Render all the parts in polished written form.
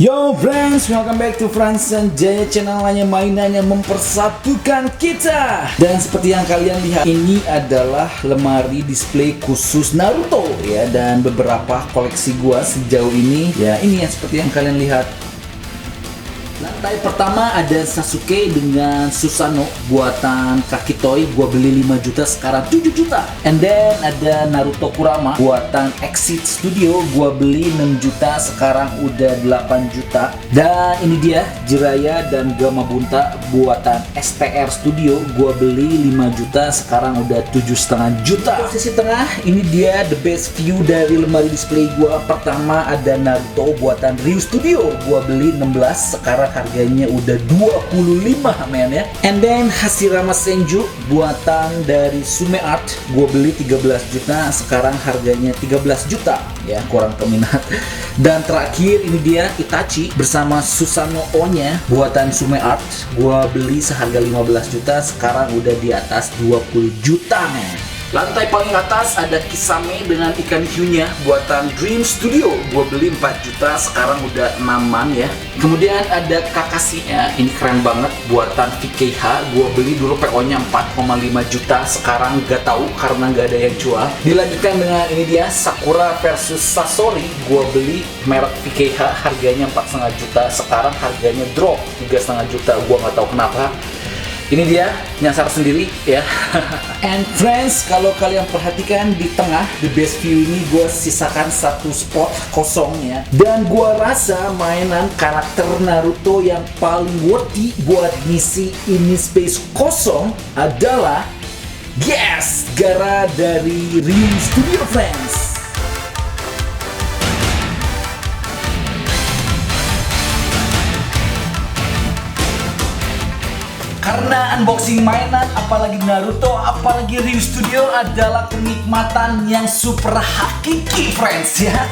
Yo friends, welcome back to Franz and Jaya, channel lainnya mainan yang mempersatukan kita. Dan seperti yang kalian lihat, ini adalah lemari display khusus Naruto ya. Dan beberapa koleksi gua sejauh ini ya, ini ya seperti yang kalian lihat. Lantai pertama ada Sasuke dengan Susanoo buatan Kakitoy, gua beli 5 juta sekarang 7 juta. And then ada Naruto Kurama buatan Exit Studio, gua beli 6 juta sekarang udah 8 juta. Dan ini dia Jiraiya dan Gamabunta buatan STR Studio, gua beli 5 juta sekarang udah 7,5 juta. Posisi tengah ini dia the best view dari lemari display gua. Pertama ada Naruto buatan Ryu Studio, gua beli 16 sekarang harganya udah 25 men ya. And then Hashirama Senju buatan dari Sume Art, gue beli 13 juta sekarang harganya 13 juta ya, kurang peminat. Dan terakhir ini dia Itachi bersama Susanoo nya buatan Sume Art, gue beli seharga 15 juta sekarang udah di atas 20 juta men. Lantai paling atas ada Kisame dengan ikan hiunya buatan Dream Studio, gue beli 4 juta sekarang udah 6-an ya. Kemudian ada Kakashi-nya, ini keren banget buatan VKH, gue beli dulu PO nya 4,5 juta sekarang gak tahu karena gak ada yang jual. Dilanjutkan dengan ini dia Sakura versus Sasori, gue beli merek VKH harganya 4,5 juta sekarang harganya drop 3,5 juta, gue gak tahu kenapa. Ini dia, nyasar sendiri ya. And friends, kalau kalian perhatikan di tengah the best view ini gue sisakan satu spot kosong ya. Dan gue rasa mainan karakter Naruto yang paling worthy buat ngisi ini space kosong adalah Gaara dari Ryu Studio friends. Karena unboxing mainan, apalagi Naruto, apalagi Ryu Studio adalah kenikmatan yang super hakiki friends ya.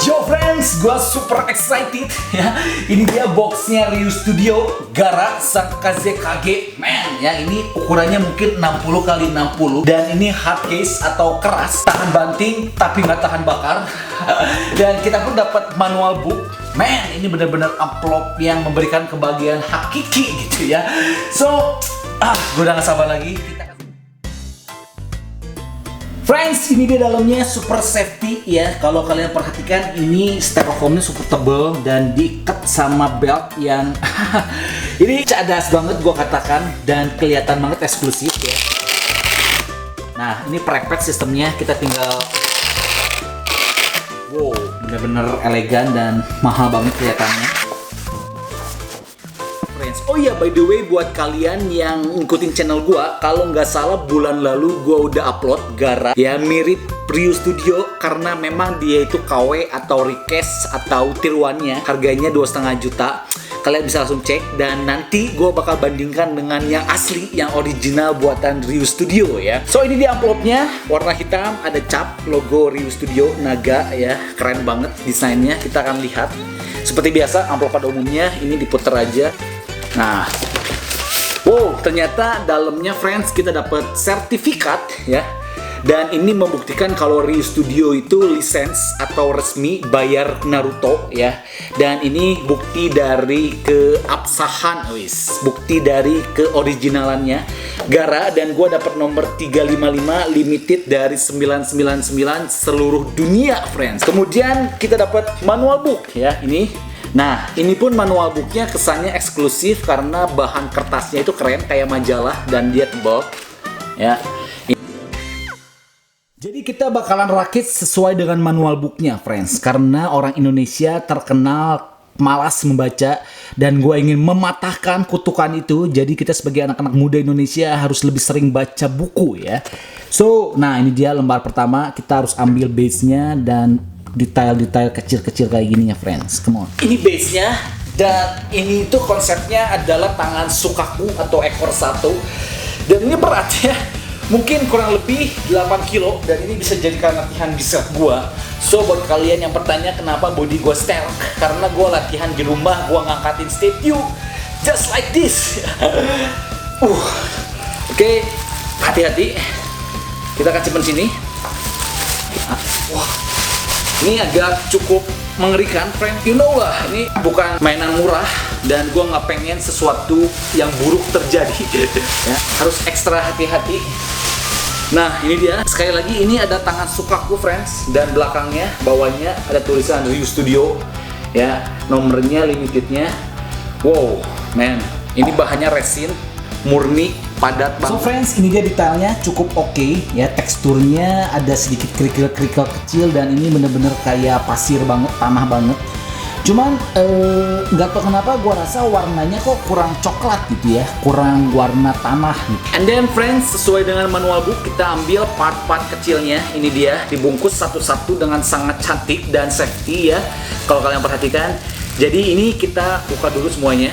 Yo friends, gue super excited ya. Ini dia boxnya Ryu Studio Gaara Sankaze Kage man ya. Ini ukurannya mungkin 60 x 60 dan ini hard case atau keras, tahan banting tapi nggak tahan bakar. Dan kita pun dapat manual book man. Ini benar-benar amplop yang memberikan kebahagiaan hakiki gitu ya. So gue udah gak sabar lagi. Friends, ini dia dalamnya super safety ya. Kalau kalian perhatikan ini styrofoamnya super tebel dan diikat sama belt yang ini cadas banget gue katakan dan kelihatan banget eksklusif ya. Nah, ini prepet sistemnya, kita tinggal wow, bener-bener elegan dan mahal banget kelihatannya. Oh iya, by the way, buat kalian yang ngikutin channel gua, kalau nggak salah bulan lalu gua udah upload Gaara ya mirip Ryu Studio karena memang dia itu KW atau request atau tiruannya harganya 2,5 juta. Kalian bisa langsung cek dan nanti gua bakal bandingkan dengan yang asli, yang original buatan Ryu Studio ya. So ini dia amplopnya, warna hitam, ada cap logo Ryu Studio naga ya, keren banget desainnya. Kita akan lihat. Seperti biasa amplop pada umumnya ini diputer aja. Nah, wow, ternyata dalamnya friends kita dapat sertifikat ya. Dan ini membuktikan kalau Ryu Studio itu lisens atau resmi bayar Naruto ya. Dan ini bukti dari keabsahan, bukti dari keoriginalannya Gaara. Dan gua dapat nomor 355 limited dari 999 seluruh dunia friends. Kemudian kita dapat manual book ya ini. Nah, ini pun manual booknya kesannya eksklusif karena bahan kertasnya itu keren kayak majalah dan dia tebal ya. Jadi kita bakalan rakit sesuai dengan manual booknya friends, karena orang Indonesia terkenal malas membaca dan gue ingin mematahkan kutukan itu. Jadi kita sebagai anak-anak muda Indonesia harus lebih sering baca buku ya. So, nah ini dia lembar pertama, kita harus ambil base-nya dan detail-detail kecil-kecil kayak gini ya friends. Come on. Ini base-nya dan ini tuh konsepnya adalah tangan Sukaku atau ekor satu. Dan ini berat ya. Mungkin kurang lebih 8 kilo dan ini bisa jadikan latihan bicep gua. So buat kalian yang bertanya kenapa body gua stealth, karena gua latihan di rumah, gua ngangkatin statue just like this. Oke, hati-hati. Kita akan simpan sini. Wah, ini agak cukup mengerikan, friend. You know lah, ini bukan mainan murah dan gue nggak pengen sesuatu yang buruk terjadi. Ya, harus ekstra hati-hati. Nah, ini dia. Sekali lagi, ini ada tangan sukaku, friends, dan belakangnya, bawahnya ada tulisan Ryu Studio. Ya, nomornya, limitednya. Wow, man, ini bahannya resin, murni, padat banget. So friends, ini dia detailnya cukup oke, ya. Teksturnya ada sedikit kerikil-kerikil kecil dan ini bener-bener kayak pasir banget, tanah banget. Cuman nggak tahu kenapa gua rasa warnanya kok kurang coklat gitu ya, kurang warna tanah gitu. And then friends, sesuai dengan manual book, kita ambil part-part kecilnya. Ini dia, dibungkus satu-satu dengan sangat cantik dan safety ya, kalau kalian perhatikan. Jadi ini kita buka dulu semuanya.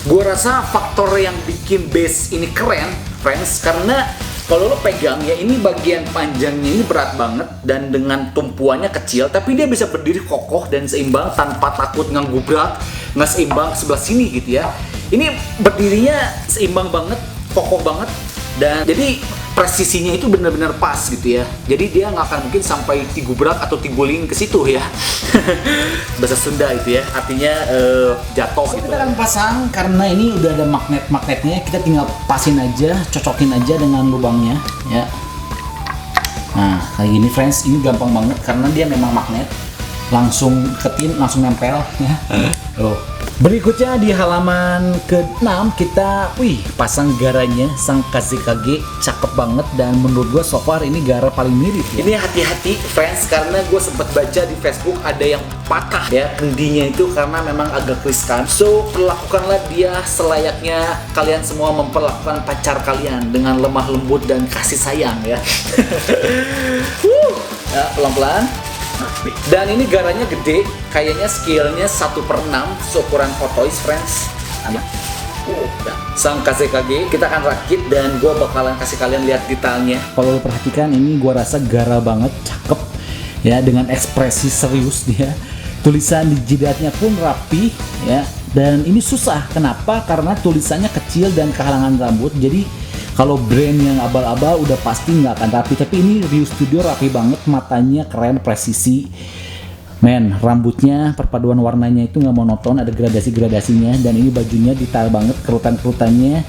Gue rasa faktor yang bikin base ini keren, friends, karena kalau lo pegang ya, ini bagian panjangnya ini berat banget dan dengan tumpuannya kecil, tapi dia bisa berdiri kokoh dan seimbang tanpa takut ngegubrak, nggak seimbang sebelah sini gitu ya. Ini berdirinya seimbang banget, kokoh banget, dan jadi presisinya itu benar-benar pas gitu ya. Jadi dia nggak akan mungkin sampai tigubrak atau tiguling ke situ ya. Bahasa Sunda itu ya, artinya jatuh gitu. Kita akan pasang karena ini udah ada magnet-magnetnya. Kita tinggal pasin aja, cocokin aja dengan lubangnya ya. Nah, kayak gini friends, ini gampang banget karena dia memang magnet. Langsung ketin, langsung nempel ya. Berikutnya di halaman ke-6 kita pasang garanya sang KZKG, cakep banget dan menurut gue so far ini gara paling mirip ya. Ini hati-hati friends karena gue sempat baca di Facebook ada yang patah ya kendinya itu karena memang agak riskan. So perlakukanlah dia selayaknya kalian semua memperlakukan pacar kalian dengan lemah lembut dan kasih sayang ya. Ya, pelan-pelan. Dan ini garanya gede, kayaknya scale-nya 1/6 seukuran Hot friends. Sang KZKG kita akan rakit dan gue bakalan kasih kalian lihat detailnya. Kalau lo perhatikan ini gue rasa gara banget, cakep ya, dengan ekspresi serius dia. Tulisan di jidatnya pun rapi ya, dan ini susah. Kenapa? Karena tulisannya kecil dan kehalangan rambut. Jadi kalau brand yang abal-abal udah pasti nggak akan rapi, tapi ini Ryu Studio rapi banget, matanya keren, presisi. Men, rambutnya, perpaduan warnanya itu nggak monoton, ada gradasi-gradasinya, dan ini bajunya detail banget, kerutan-kerutannya,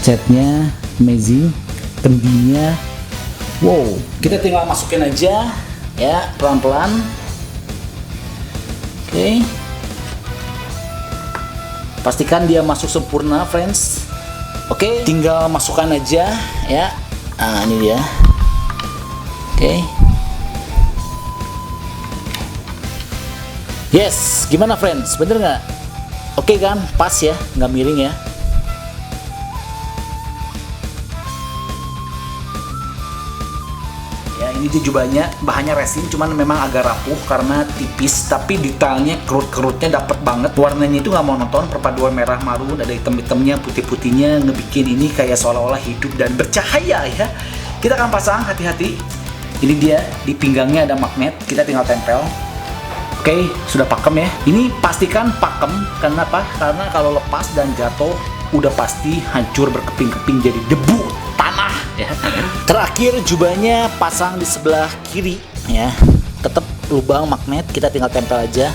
catnya amazing, kendinya, wow. Kita tinggal masukin aja, ya, pelan-pelan. Oke. Pastikan dia masuk sempurna, friends. Oke, tinggal masukkan aja ya. Nah, ini dia. Oke. Yes, gimana friends? Bener nggak? Oke kan? Pas ya, nggak miring ya. Ya, ini dia jubahnya, bahannya resin, cuman memang agak rapuh karena tipis, tapi detailnya, kerut-kerutnya dapet banget. Warnanya itu nggak monoton, perpaduan merah marun, ada hitam-hitamnya, putih-putihnya, ngebikin ini kayak seolah-olah hidup dan bercahaya ya. Kita akan pasang, hati-hati. Ini dia, di pinggangnya ada magnet, kita tinggal tempel. Oke, sudah pakem ya. Ini pastikan pakem, kenapa? Karena kalau lepas dan jatuh, udah pasti hancur berkeping-keping jadi debu tanah ya. Terakhir jubahnya pasang di sebelah kiri ya. Tetap lubang magnet, kita tinggal tempel aja.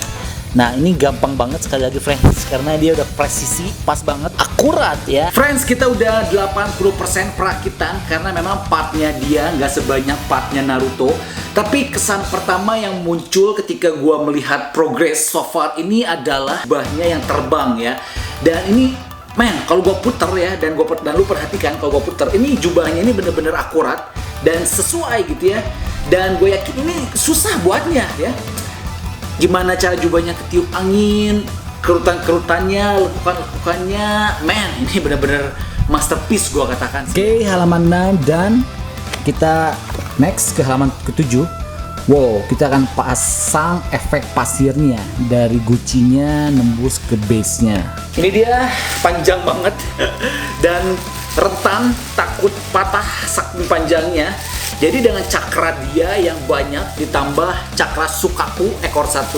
Nah, ini gampang banget sekali lagi friends, karena dia udah presisi, pas banget, akurat ya. Friends, kita udah 80% perakitan karena memang partnya dia nggak sebanyak partnya Naruto. Tapi kesan pertama yang muncul ketika gua melihat progres so far ini adalah jubahnya yang terbang ya. Dan ini men, kalau gue puter ya, dan lu perhatikan kalau gue puter, ini jubahnya ini bener-bener akurat dan sesuai gitu ya. Dan gue yakin ini susah buatnya ya. Gimana cara jubahnya ketiup angin, kerutan-kerutannya, lekukan-lekukannya, men, ini bener-bener masterpiece gue katakan. Oke, halaman 6 dan kita next ke halaman ke-7. Wow, kita akan pasang efek pasirnya dari gucinya nembus ke base-nya. Ini dia, panjang banget dan rentan, takut patah saking panjangnya. Jadi dengan cakra dia yang banyak ditambah cakra Sukaku ekor 1,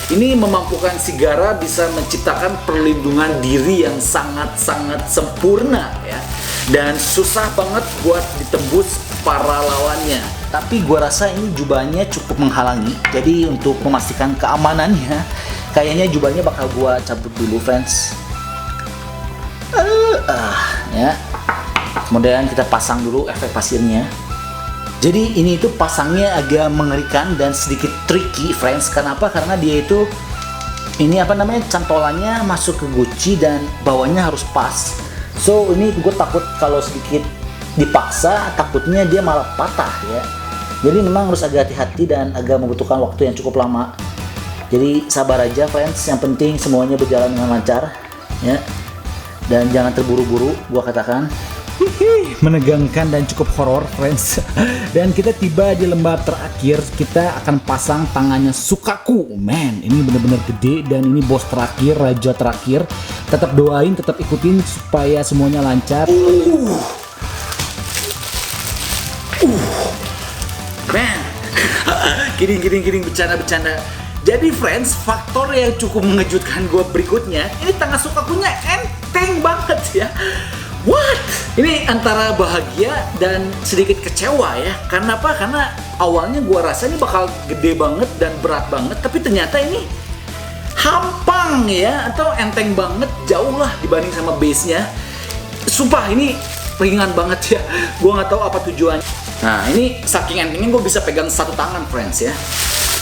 Ini memampukan si Gaara bisa menciptakan perlindungan diri yang sangat-sangat sempurna ya. Dan susah banget buat ditembus para lawannya. Tapi gua rasa ini jubahnya cukup menghalangi. Jadi untuk memastikan keamanannya, kayaknya jubahnya bakal gua cabut dulu, friends. Ya. Kemudian kita pasang dulu efek pasirnya. Jadi ini itu pasangnya agak mengerikan dan sedikit tricky, friends. Kenapa? Karena dia itu ini cantolannya masuk ke guci dan bawahnya harus pas. So ini gue takut kalau sedikit dipaksa, takutnya dia malah patah ya. Jadi memang harus agak hati-hati dan agak membutuhkan waktu yang cukup lama. Jadi sabar aja, friends. Yang penting semuanya berjalan dengan lancar ya. Dan jangan terburu-buru, gua katakan. Menegangkan dan cukup horor, friends. Dan kita tiba di lembah terakhir. Kita akan pasang tangannya Sukaku. Man, ini benar-benar gede dan ini bos terakhir, raja terakhir. Tetap doain, tetap ikutin supaya semuanya lancar. Man, giring bercanda. Jadi friends, faktor yang cukup mengejutkan gue berikutnya, ini tangan Sukakunya enteng banget ya. What? Ini antara bahagia dan sedikit kecewa ya. Karena apa? Karena awalnya gue rasa ini bakal gede banget dan berat banget, tapi ternyata ini hampang ya, atau enteng banget, jauh lah dibanding sama base-nya. Sumpah ini ringan banget ya. Gue nggak tahu apa tujuannya. Nah ini saking entengnya gue bisa pegang satu tangan, friends ya.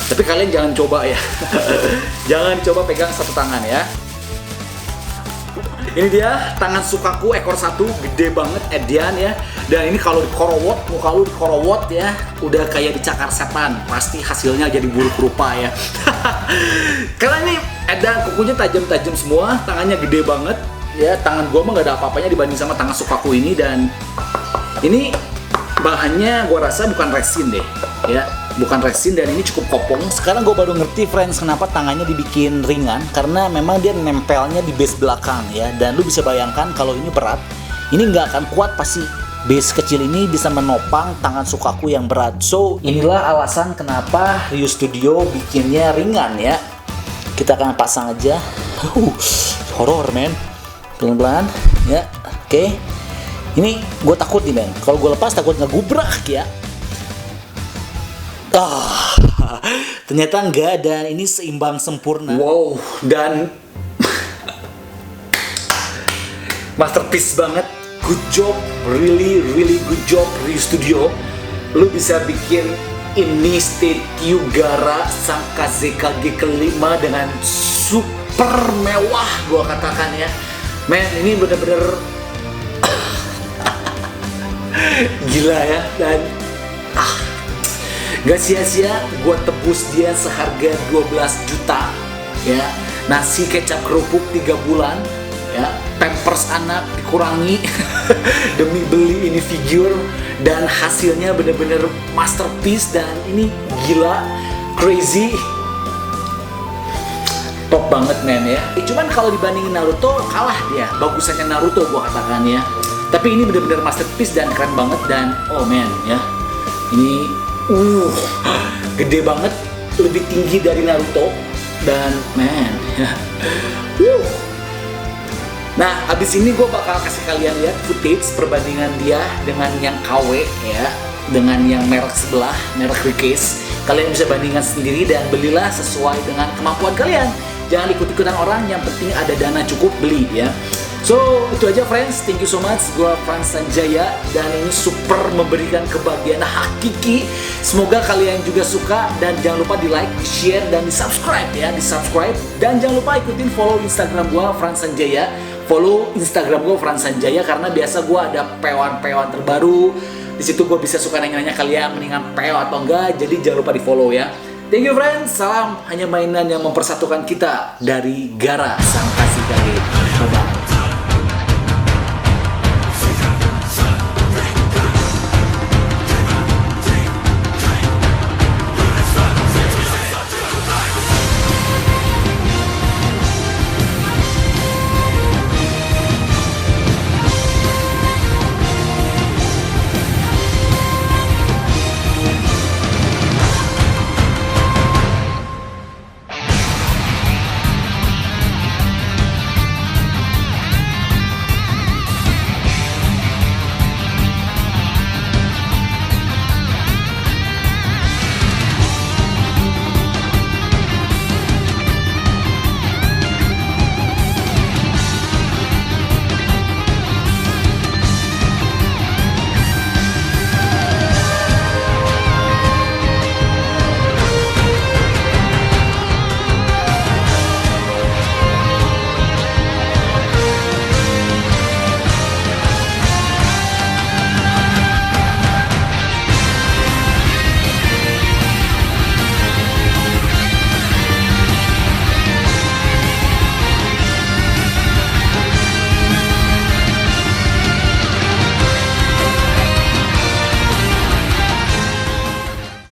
Tapi kalian jangan coba ya. Jangan coba pegang satu tangan ya. Ini dia tangan Sukaku ekor satu, gede banget Edian ya. Dan ini kalau dikorowot, muka lu dikorowot ya, udah kayak dicakar setan. Pasti hasilnya jadi buruk rupa ya. Karena ini Edan kukunya tajam-tajam semua, tangannya gede banget ya. Tangan gua mah gak ada apa-apanya dibanding sama tangan Sukaku ini. Dan ini bahannya gua rasa bukan resin deh ya, bukan resin, dan ini cukup kopong. Sekarang gue baru ngerti, friends, kenapa tangannya dibikin ringan, karena memang dia nempelnya di base belakang ya. Dan lu bisa bayangkan kalau ini berat, ini nggak akan kuat, pasti base kecil ini bisa menopang tangan Sukaku yang berat. So inilah alasan kenapa Ryu Studio bikinnya ringan ya. Kita akan pasang aja. Horor men, pelan-pelan ya. Oke. Ini gue takut nih men, kalau gue lepas takut ngegubrak ya. Ternyata enggak, dan ini seimbang sempurna. Wow, dan masterpiece banget. Good job, really good job Ryu Studio. Lu bisa bikin ini statue Gaara sang KZKG kelima dengan super mewah, gua katakan ya. Men, ini bener-bener gila ya. Dan gak sia-sia gue tebus dia seharga 12 juta ya. Nasi kecap kerupuk 3 bulan ya, pampers anak dikurangi demi beli ini figure. Dan hasilnya bener-bener masterpiece, dan ini gila, crazy, top banget men ya. Cuman kalau dibandingin Naruto kalah dia, bagusannya Naruto gue katakan ya. Tapi ini bener-bener masterpiece dan keren banget. Dan oh man ya, ini gede banget, lebih tinggi dari Naruto. Dan man nah abis ini gue bakal kasih kalian lihat footage perbandingan dia dengan yang KW ya, dengan yang merek sebelah, merek Rickes. Kalian bisa bandingkan sendiri dan belilah sesuai dengan kemampuan kalian. Jangan ikut-ikutan orang, yang penting ada dana cukup beli ya. So, itu aja friends, thank you so much. Gua Frans Sanjaya, dan ini super memberikan kebahagiaan hakiki. Semoga kalian juga suka, dan jangan lupa di like, di share, dan di subscribe ya, di subscribe. Dan jangan lupa ikutin follow Instagram gua Frans Sanjaya. Follow Instagram gua Frans Sanjaya, karena biasa gua ada pewan-pewan terbaru. Di situ gua bisa suka nanya-nanya kalian mendingan peo atau enggak, jadi jangan lupa di follow ya. Thank you friends, salam hanya mainan yang mempersatukan kita dari Gaara sang KZKG.